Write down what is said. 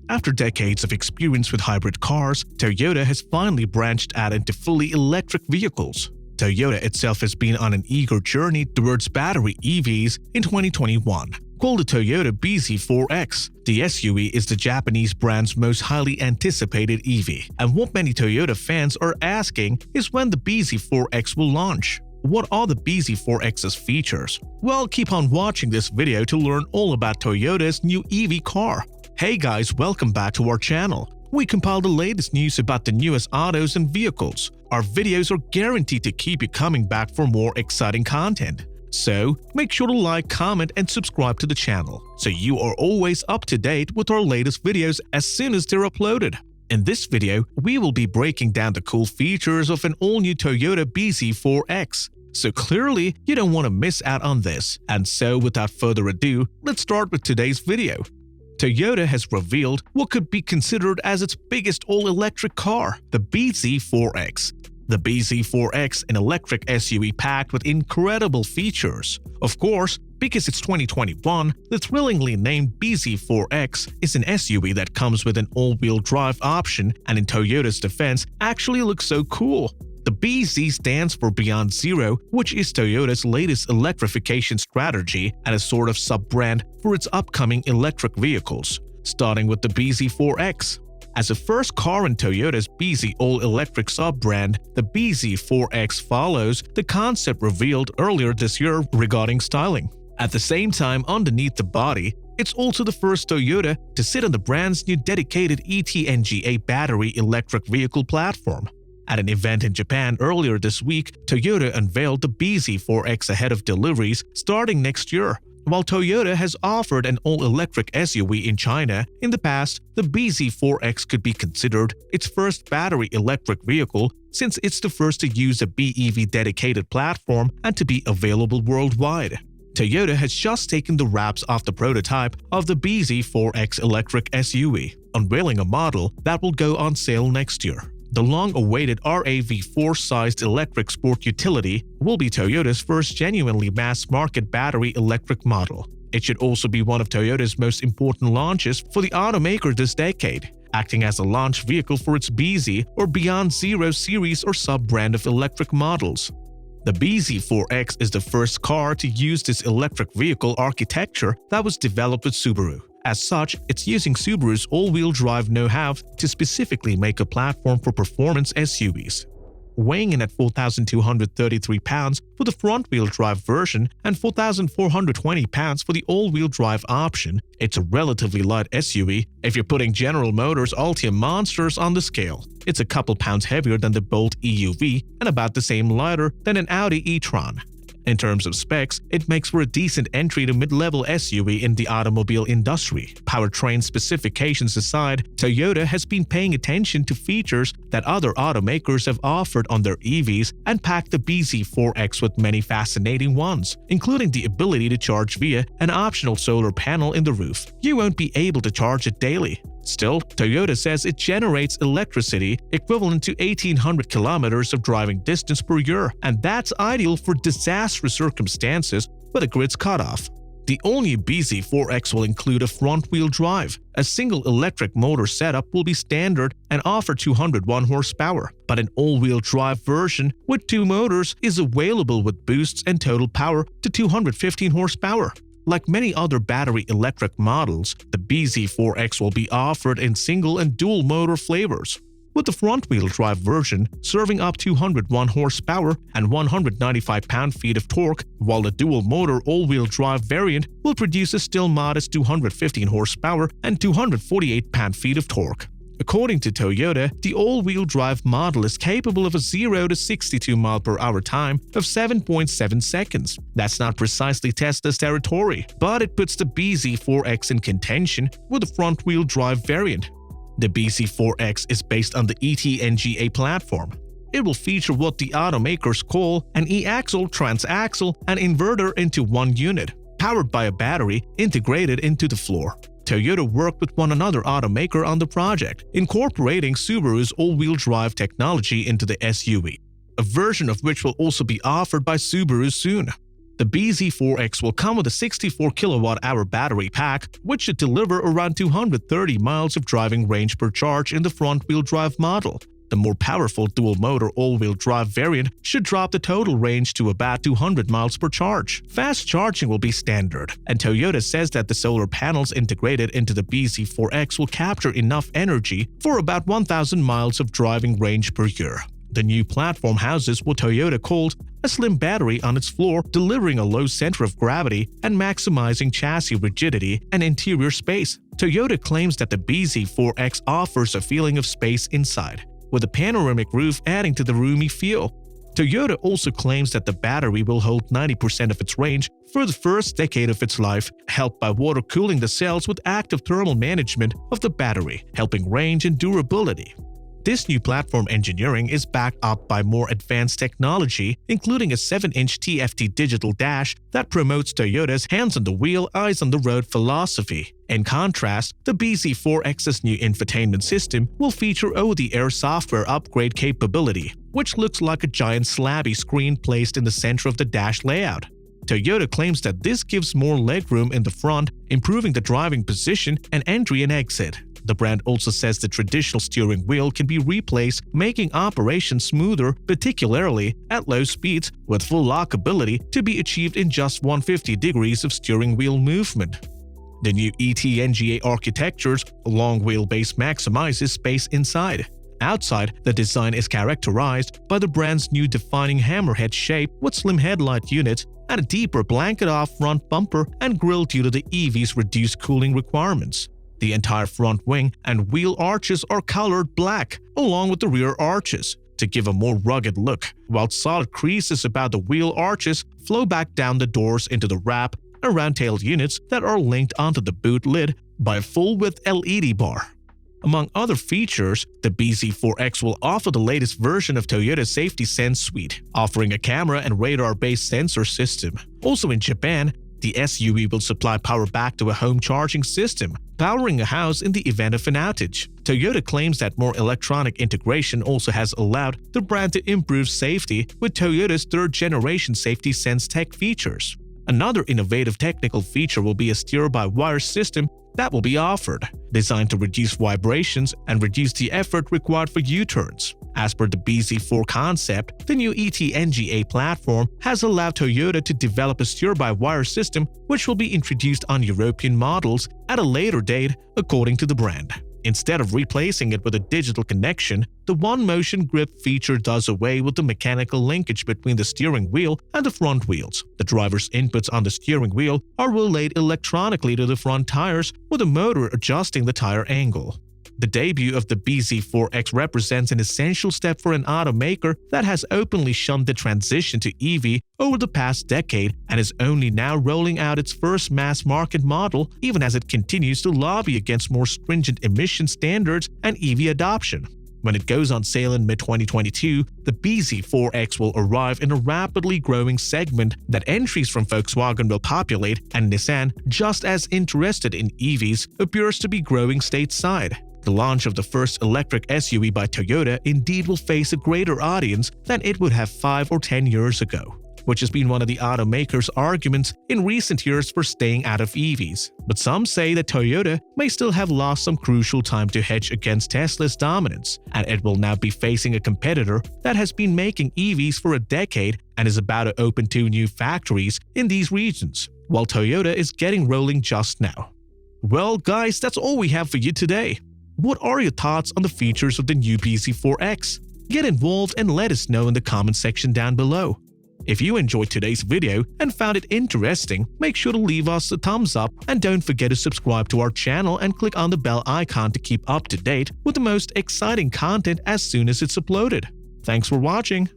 After decades of experience with hybrid cars, Toyota has finally branched out into fully electric vehicles. Toyota itself has been on an eager journey towards battery EVs in 2021. Called the Toyota BZ4X, the SUV is the Japanese brand's most highly anticipated EV, and what many Toyota fans are asking is when the BZ4X will launch. What are the BZ4X's features? Well, keep on watching this video to learn all about Toyota's new EV car. Hey guys, welcome back to our channel. We compile the latest news about the newest autos and vehicles. Our videos are guaranteed to keep you coming back for more exciting content. So, make sure to like, comment, and subscribe to the channel so you are always up to date with our latest videos as soon as they're uploaded. In this video, we will be breaking down the cool features of an all-new Toyota BZ4X. So clearly, you don't want to miss out on this. And so, without further ado, let's start with today's video. Toyota has revealed what could be considered as its biggest all-electric car, the BZ4X. The BZ4X, an electric SUV packed with incredible features. Of course, because it's 2021, the thrillingly named BZ4X is an SUV that comes with an all-wheel drive option and in Toyota's defense actually looks so cool. The BZ stands for Beyond Zero, which is Toyota's latest electrification strategy and a sort of sub-brand for its upcoming electric vehicles, starting with the BZ4X. As the first car in Toyota's BZ all-electric sub-brand, the BZ4X follows the concept revealed earlier this year regarding styling. At the same time, underneath the body, it's also the first Toyota to sit on the brand's new dedicated ETNGA battery electric vehicle platform. At an event in Japan earlier this week, Toyota unveiled the BZ4X ahead of deliveries starting next year. While Toyota has offered an all-electric SUV in China, in the past, the BZ4X could be considered its first battery electric vehicle since it's the first to use a BEV-dedicated platform and to be available worldwide. Toyota has just taken the wraps off the prototype of the BZ4X electric SUV, unveiling a model that will go on sale next year. The long-awaited RAV4-sized electric sport utility will be Toyota's first genuinely mass-market battery electric model. It should also be one of Toyota's most important launches for the automaker this decade, acting as a launch vehicle for its BZ or Beyond Zero series or sub-brand of electric models. The BZ4X is the first car to use this electric vehicle architecture that was developed with Subaru. As such, it's using Subaru's all-wheel drive know-how to specifically make a platform for performance SUVs. Weighing in at 4,233 pounds for the front-wheel drive version and 4,420 pounds for the all-wheel drive option, it's a relatively light SUV if you're putting General Motors Ultium Monsters on the scale. It's a couple pounds heavier than the Bolt EUV and about the same lighter than an Audi e-tron. In terms of specs, it makes for a decent entry to mid-level SUV in the automobile industry. Powertrain specifications aside, Toyota has been paying attention to features that other automakers have offered on their EVs and packed the BZ4X with many fascinating ones, including the ability to charge via an optional solar panel in the roof. You won't be able to charge it daily. Still, Toyota says it generates electricity equivalent to 1,800 kilometers of driving distance per year, and that's ideal for disastrous circumstances where the grid's cut off. The all-new BZ4X will include a front-wheel drive. A single electric motor setup will be standard and offer 201 horsepower, but an all-wheel drive version with two motors is available with boosts and total power to 215 horsepower. Like many other battery electric models, the BZ4X will be offered in single and dual motor flavors, with the front-wheel drive version serving up 201 horsepower and 195 pound-feet of torque, while the dual-motor all-wheel drive variant will produce a still modest 215 horsepower and 248 pound-feet of torque. According to Toyota, the all-wheel drive model is capable of a 0 to 62 mph time of 7.7 seconds. That's not precisely Tesla's territory, but it puts the BZ4X in contention with the front-wheel drive variant. The BZ4X is based on the ETNGA platform. It will feature what the automakers call an e-axle, transaxle, and inverter into one unit, powered by a battery integrated into the floor. Toyota worked with one another automaker on the project, incorporating Subaru's all-wheel drive technology into the SUV, a version of which will also be offered by Subaru soon. The BZ4X will come with a 64 kWh battery pack, which should deliver around 230 miles of driving range per charge in the front-wheel drive model. The more powerful dual-motor all-wheel drive variant should drop the total range to about 200 miles per charge. Fast charging will be standard, and Toyota says that the solar panels integrated into the BZ4X will capture enough energy for about 1,000 miles of driving range per year. The new platform houses what Toyota called a slim battery on its floor, delivering a low center of gravity and maximizing chassis rigidity and interior space. Toyota claims that the BZ4X offers a feeling of space inside, with a panoramic roof adding to the roomy feel. Toyota also claims that the battery will hold 90% of its range for the first decade of its life, helped by water cooling the cells with active thermal management of the battery, helping range and durability. This new platform engineering is backed up by more advanced technology, including a 7-inch TFT digital dash that promotes Toyota's hands-on-the-wheel, eyes-on-the-road philosophy. In contrast, the BZ4X's new infotainment system will feature over-the-air software upgrade capability, which looks like a giant slabby screen placed in the center of the dash layout. Toyota claims that this gives more legroom in the front, improving the driving position and entry and exit. The brand also says the traditional steering wheel can be replaced, making operation smoother, particularly at low speeds, with full lockability to be achieved in just 150 degrees of steering wheel movement. The new ETNGA architecture's long wheelbase maximizes space inside. Outside, the design is characterized by the brand's new defining hammerhead shape with slim headlight units and a deeper blanket-off front bumper and grille due to the EV's reduced cooling requirements. The entire front wing and wheel arches are colored black, along with the rear arches, to give a more rugged look, while solid creases about the wheel arches flow back down the doors into the wrap and round-tailed units that are linked onto the boot lid by a full-width LED bar. Among other features, the BZ4X will offer the latest version of Toyota's Safety Sense suite, offering a camera and radar-based sensor system. Also in Japan, the SUV will supply power back to a home charging system, powering a house in the event of an outage. Toyota claims that more electronic integration also has allowed the brand to improve safety with Toyota's third-generation Safety Sense tech features. Another innovative technical feature will be a steer-by-wire system that will be offered, designed to reduce vibrations and reduce the effort required for U-turns. As per the BZ4 concept, the new ETNGA platform has allowed Toyota to develop a steer-by-wire system which will be introduced on European models at a later date, according to the brand. Instead of replacing it with a digital connection, the one-motion grip feature does away with the mechanical linkage between the steering wheel and the front wheels. The driver's inputs on the steering wheel are relayed electronically to the front tires, with a motor adjusting the tire angle. The debut of the BZ4X represents an essential step for an automaker that has openly shunned the transition to EV over the past decade and is only now rolling out its first mass-market model, even as it continues to lobby against more stringent emission standards and EV adoption. When it goes on sale in mid-2022, the BZ4X will arrive in a rapidly growing segment that entries from Volkswagen will populate, and Nissan, just as interested in EVs, appears to be growing stateside. The launch of the first electric SUV by Toyota indeed will face a greater audience than it would have 5 or 10 years ago, which has been one of the automaker's arguments in recent years for staying out of EVs. But some say that Toyota may still have lost some crucial time to hedge against Tesla's dominance, and it will now be facing a competitor that has been making EVs for a decade and is about to open 2 new factories in these regions, while Toyota is getting rolling just now. Well guys, that's all we have for you today. What are your thoughts on the features of the new BZ4X? Get involved and let us know in the comment section down below. If you enjoyed today's video and found it interesting, make sure to leave us a thumbs up and don't forget to subscribe to our channel and click on the bell icon to keep up to date with the most exciting content as soon as it's uploaded. Thanks for watching.